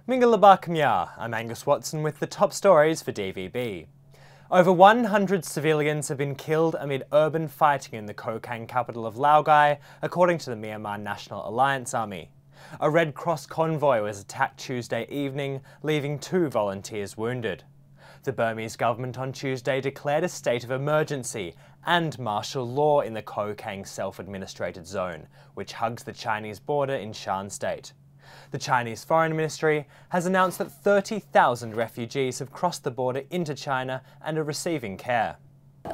Mingalaba Khmer, I'm Angus Watson with the top stories for DVB. Over 100 civilians have been killed amid urban fighting in the Kokang capital of Laogai, according to the Myanmar National Alliance Army. A Red Cross convoy was attacked Tuesday evening, leaving 2 volunteers wounded. The Burmese government on Tuesday declared a state of emergency and martial law in the Kokang self-administrated zone, which hugs the Chinese border in Shan State. The Chinese Foreign Ministry has announced that 30,000 refugees have crossed the border into China and are receiving care.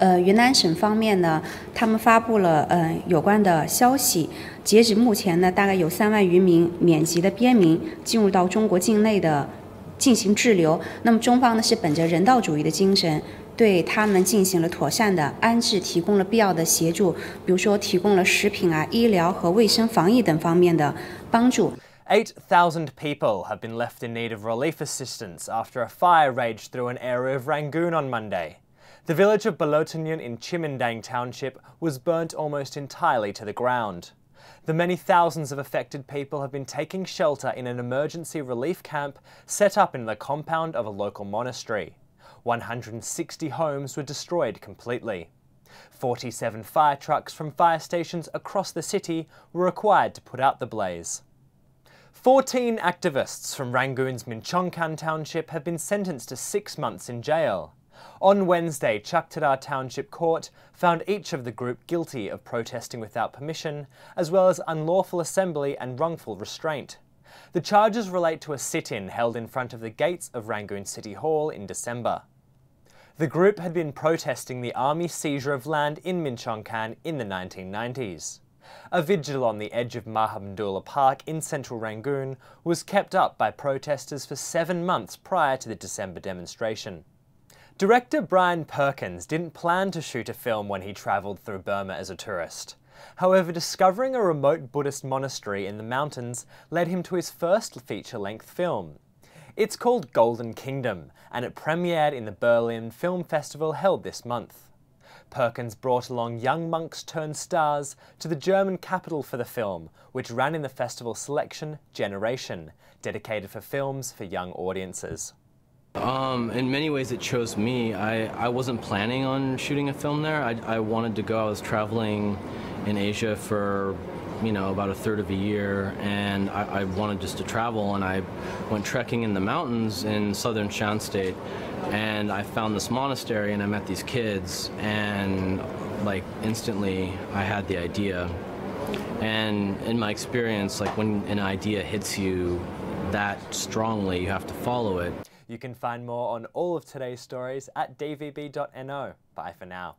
Yunan 省方面呢，他们发布了有关的消息。截止目前呢，大概有3万余名缅籍的边民进入到中国境内的进行滞留。那么中方呢是本着人道主义的精神，对他们进行了妥善的安置，提供了必要的协助，比如说提供了食品啊、医疗和卫生防疫等方面的帮助。 8,000 people have been left in need of relief assistance after a fire raged through an area of Rangoon on Monday. The village of Bulletin in Chunying township was burnt almost entirely to the ground. The many thousands of affected people have been taking shelter in an emergency relief camp set up in the compound of a local monastery. 160 homes were destroyed completely. 47 fire trucks from fire stations across the city were required to put out the blaze. 14 activists from Rangoon's Michaungkan township have been sentenced to 6 months in jail. On Wednesday, Chuktadar Township Court found each of the group guilty of protesting without permission, as well as unlawful assembly and wrongful restraint. The charges relate to a sit-in held in front of the gates of Rangoon City Hall in December. The group had been protesting the army seizure of land in Michaungkan in the 1990s. A vigil on the edge of Mahamdullah Park in central Rangoon was kept up by protesters for 7 months prior to the December demonstration. Director Brian Perkins didn't plan to shoot a film when he travelled through Burma as a tourist. However, discovering a remote Buddhist monastery in the mountains led him to his first feature-length film. It's called Golden Kingdom, and it premiered in the Berlin Film Festival held this month. Perkins brought along young monks turned stars to the German capital for the film, which ran in the festival selection Generation, dedicated for films for young audiences. In many ways it chose me. I wasn't planning on shooting a film there. I wanted to go. I was traveling in Asia for about a third of a year, and I wanted just to travel, and I went trekking in the mountains in southern Shan State, and I found this monastery and I met these kids, and like instantly I had the idea. And in my experience, like when an idea hits you that strongly, you have to follow it. You can find more on all of today's stories at dvb.no. Bye for now.